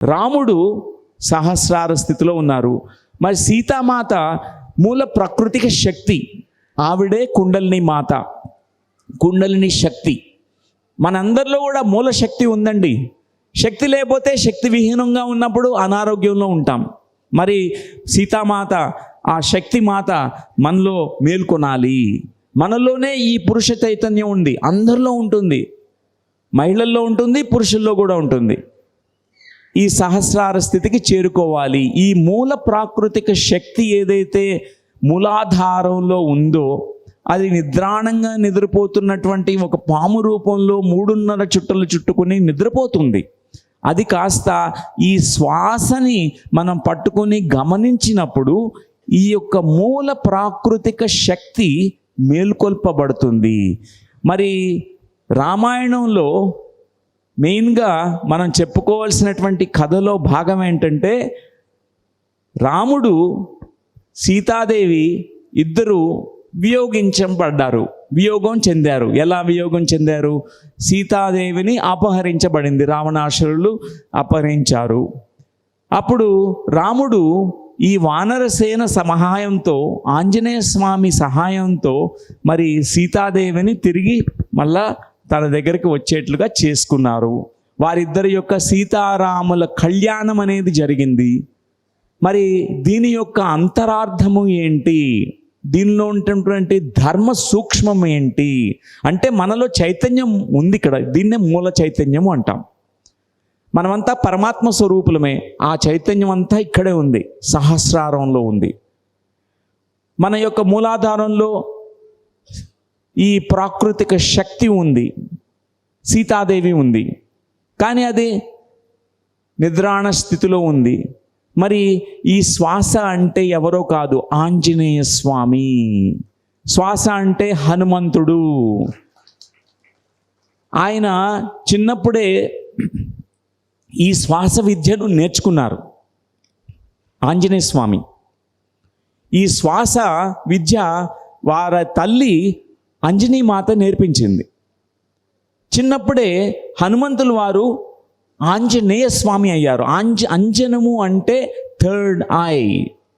రాముడు సహస్రార స్థితిలో ఉన్నారు. మరి సీతామాత మూల ప్రాకృతిక శక్తి, ఆవిడే కుండలిని మాత, కుండలిని శక్తి. మనందరిలో కూడా మూల శక్తి ఉందండి. శక్తి లేకపోతే శక్తి విహీనంగా ఉన్నప్పుడు అనారోగ్యంలో ఉంటాం. మరి సీతామాత ఆ శక్తి మాత మనలో మేల్కొనాలి. మనలోనే ఈ పురుష చైతన్యం ఉంది, అందరిలో ఉంటుంది, మహిళల్లో ఉంటుంది, పురుషుల్లో కూడా ఉంటుంది. ఈ సహస్రార స్థితికి చేరుకోవాలి. ఈ మూల ప్రాకృతిక శక్తి ఏదైతే మూలాధారంలో ఉందో అది నిద్రాణంగా నిద్రపోతున్నటువంటి ఒక పాము రూపంలో 3.5 చుట్టలు చుట్టుకుని నిద్రపోతుంది. అది కాస్త ఈ శ్వాసని మనం పట్టుకొని గమనించినప్పుడు ఈ యొక్క మూల ప్రాకృతిక శక్తి మేల్కొల్పబడుతుంది. మరి రామాయణంలో మెయిన్గా మనం చెప్పుకోవాల్సినటువంటి కథలో భాగం ఏంటంటే, రాముడు సీతాదేవి ఇద్దరు వియోగం చెందారు. ఎలా వియోగం చెందారు? సీతాదేవిని అపహరించబడింది, రావణాసురులు అపహరించారు. అప్పుడు రాముడు ఈ వానరసేన సహాయంతో, ఆంజనేయ స్వామి సహాయంతో మరి సీతాదేవిని తిరిగి మళ్ళా తన దగ్గరికి వచ్చేట్లుగా చేసుకున్నారు. వారిద్దరి యొక్క సీతారాముల కళ్యాణం అనేది జరిగింది. మరి దీని యొక్క అంతరార్థము ఏంటి? దీనిలో ఉన్నటువంటి ధర్మ సూక్ష్మం ఏంటి అంటే, మనలో చైతన్యం ఉంది ఇక్కడ, దీన్నే మూల చైతన్యము అంటాం. మనమంతా పరమాత్మ స్వరూపులమే. ఆ చైతన్యం అంతా ఇక్కడే ఉంది, సహస్రారంలో ఉంది. మన యొక్క మూలాధారంలో ఈ ప్రాకృతిక శక్తి ఉంది, సీతాదేవి ఉంది, కానీ అది నిద్రాణ స్థితిలో ఉంది. మరి ఈ శ్వాస అంటే ఎవరో కాదు, ఆంజనేయ స్వామి. శ్వాస అంటే హనుమంతుడు. ఆయన చిన్నప్పుడే ఈ శ్వాస విద్యను నేర్చుకున్నారు, ఆంజనేయ స్వామి. ఈ శ్వాస విద్య వారి తల్లి అంజనీ మాత నేర్పించింది. చిన్నప్పుడే హనుమంతులు వారు ఆంజనేయ స్వామి అయ్యారు. అంజనము అంటే థర్డ్ ఐ,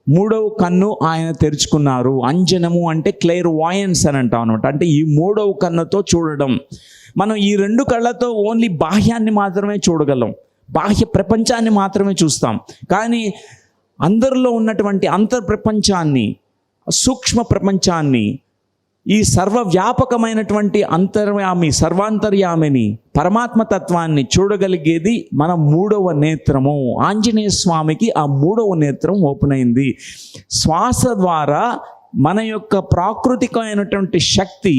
3వ కన్ను ఆయన తెరుచుకున్నారు. అంజనము అంటే క్లియర్ వాయన్స్ అని అంటాం అనమాట. అంటే ఈ 3వ కన్నుతో చూడడం. మనం ఈ 2 కళ్ళతో ఓన్లీ బాహ్యాన్ని మాత్రమే చూడగలం, బాహ్య ప్రపంచాన్ని మాత్రమే చూస్తాం. కానీ అందరిలో ఉన్నటువంటి అంతర్ప్రపంచాన్ని, సూక్ష్మ ప్రపంచాన్ని, ఈ సర్వవ్యాపకమైనటువంటి అంతర్యామి, సర్వాంతర్యామిని, పరమాత్మతత్వాన్ని చూడగలిగేది మన 3వ నేత్రము. ఆంజనేయ స్వామికి ఆ 3వ నేత్రం ఓపెన్ అయింది. శ్వాస ద్వారా మన యొక్క ప్రాకృతికమైనటువంటి శక్తి,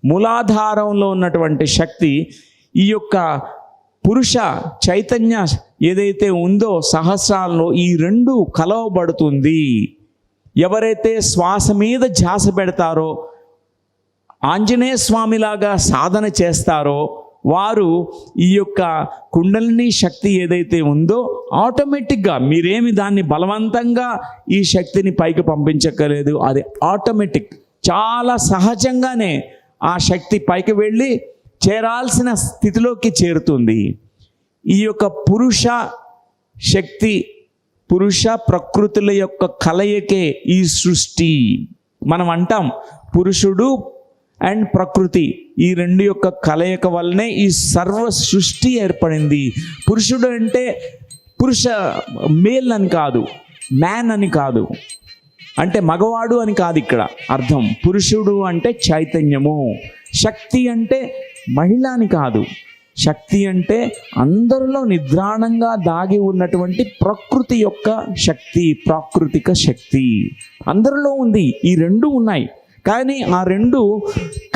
మూలాధారంలో ఉన్నటువంటి శక్తి, ఈ యొక్క పురుష చైతన్య ఏదైతే ఉందో సహస్రాల్లో, ఈ 2 కలవబడుతుంది. ఎవరైతే శ్వాస మీద ధ్యాస పెడతారో, ఆంజనేయ స్వామిలాగా సాధన చేస్తారో, వారు ఈ యొక్క కుండలిని శక్తి ఏదైతే ఉందో ఆటోమేటిక్గా, మీరేమి దాన్ని బలవంతంగా ఈ శక్తిని పైకి పంపించక్కర్లేదు, అది ఆటోమేటిక్, చాలా సహజంగానే ఆ శక్తి పైకి వెళ్ళి చేరాల్సిన స్థితిలోకి చేరుతుంది. ఈ యొక్క పురుష శక్తి, పురుష ప్రకృతుల యొక్క కలయికే ఈ సృష్టి. మనం అంటాం పురుషుడు అండ్ ప్రకృతి, ఈ 2 యొక్క కలయిక వల్లనే ఈ సర్వ సృష్టి ఏర్పడింది. పురుషుడు అంటే పురుష మేల్ అని కాదు, మ్యాన్ అని కాదు, అంటే మగవాడు అని కాదు ఇక్కడ అర్థం. పురుషుడు అంటే చైతన్యము, శక్తి అంటే మహిళ అని కాదు. శక్తి అంటే అందరిలో నిద్రాణంగా దాగి ఉన్నటువంటి ప్రకృతి యొక్క శక్తి, ప్రాకృతిక శక్తి అందరిలో ఉంది. ఈ 2 ఉన్నాయి, కానీ ఆ 2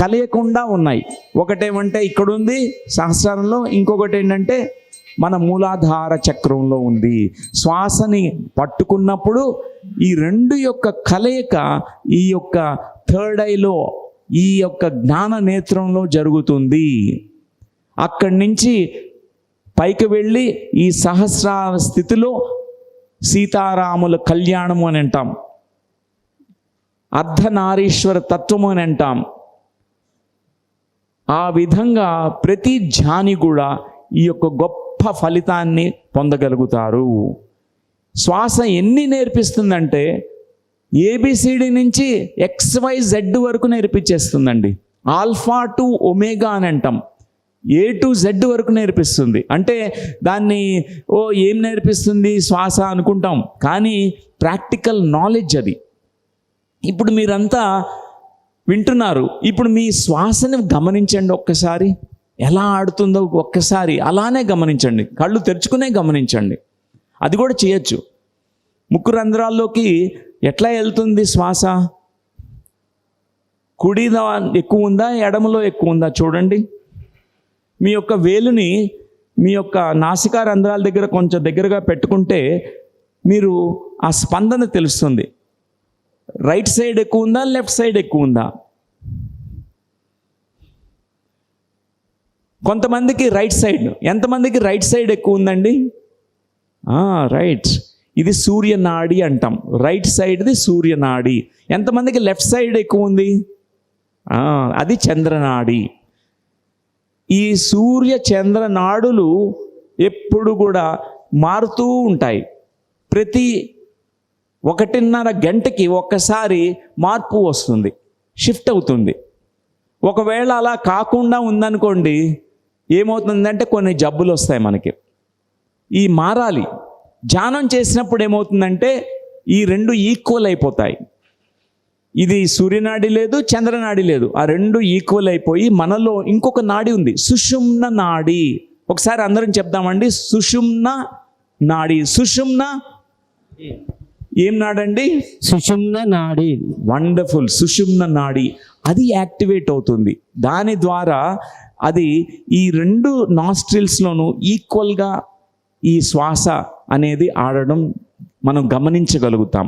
కలయకుండా ఉన్నాయి. ఒకటేమంటే ఇక్కడ ఉంది సహస్రారంలో, ఇంకొకటి ఏంటంటే మన మూలాధార చక్రంలో ఉంది. శ్వాసని పట్టుకున్నప్పుడు ఈ 2 యొక్క కలయిక ఈ యొక్క థర్డ్ ఐలో, ఈ యొక్క జ్ఞాన నేత్రంలో జరుగుతుంది. అక్కడి నుంచి పైకి వెళ్ళి ఈ సహస్రార స్థితిలో సీతారాముల కళ్యాణము అని అంటాం, అర్ధనారీశ్వర తత్వము అని అంటాం. ఆ విధంగా ప్రతి ధ్యాని కూడా ఈ యొక్క గొప్ప గొప్ప ఫలితాన్ని పొందగలుగుతారు. శ్వాస ఎన్ని నేర్పిస్తుందంటే ఏబిసిడి నుంచి XYZ వరకు నేర్పించేస్తుందండి. ఆల్ఫా టు ఒమేగా అని అంటాం. A to Z వరకు నేర్పిస్తుంది. అంటే దాన్ని ఏం నేర్పిస్తుంది శ్వాస అనుకుంటాం, కానీ ప్రాక్టికల్ నాలెడ్జ్ అది. ఇప్పుడు మీరంతా వింటున్నారు, ఇప్పుడు మీ శ్వాసని గమనించండి ఒక్కసారి, ఎలా ఆడుతుందో ఒక్కసారి అలానే గమనించండి, కళ్ళు తెరుచుకునే గమనించండి. అది కూడా చేయొచ్చు. ముక్కు రంధ్రాల్లోకి ఎట్లా వెళ్తుంది శ్వాస? కుడిలో ఎక్కువ ఉందా, ఎడమలో ఎక్కువ ఉందా చూడండి. మీ యొక్క వేలుని మీ యొక్క నాసికా రంధ్రాల దగ్గర కొంచెం దగ్గరగా పెట్టుకుంటే మీరు ఆ స్పందన తెలుస్తుంది. రైట్ సైడ్ ఎక్కువ ఉందా, లెఫ్ట్ సైడ్ ఎక్కువ ఉందా? కొంతమందికి రైట్ సైడ్. ఎంతమందికి రైట్ సైడ్ ఎక్కువ ఉందండి? రైట్. ఇది సూర్యనాడి అంటాం. రైట్ సైడ్ది సూర్యనాడి. ఎంతమందికి లెఫ్ట్ సైడ్ ఎక్కువ ఉంది? అది చంద్రనాడి. ఈ సూర్య చంద్ర నాడులు ఎప్పుడు కూడా మారుతూ ఉంటాయి. ప్రతి 1.5 గంటకి ఒక్కసారి మార్పు వస్తుంది, షిఫ్ట్ అవుతుంది. ఒకవేళ అలా కాకుండా ఉందనుకోండి, ఏమవుతుందంటే కొన్ని జబ్బులు వస్తాయి మనకి. ఈ మారాలి. ధ్యానం చేసినప్పుడు ఏమవుతుందంటే ఈ రెండు ఈక్వల్ అయిపోతాయి. ఇది సూర్యనాడి లేదు, చంద్రనాడి లేదు, ఆ రెండు ఈక్వల్ అయిపోయి మనలో ఇంకొక నాడి ఉంది, సుషుమ్న నాడి. ఒకసారి అందరం చెప్దామండి, సుషుమ్న నాడి. సుషుమ్న ఏం నాడండి? సుషుమ్న నాడి. వండర్ఫుల్. సుషుమ్న నాడి అది యాక్టివేట్ అవుతుంది. దాని ద్వారా అది ఈ రెండు నాస్ట్రిల్స్లోనూ ఈక్వల్గా ఈ శ్వాస అనేది ఆడడం మనం గమనించగలుగుతాం.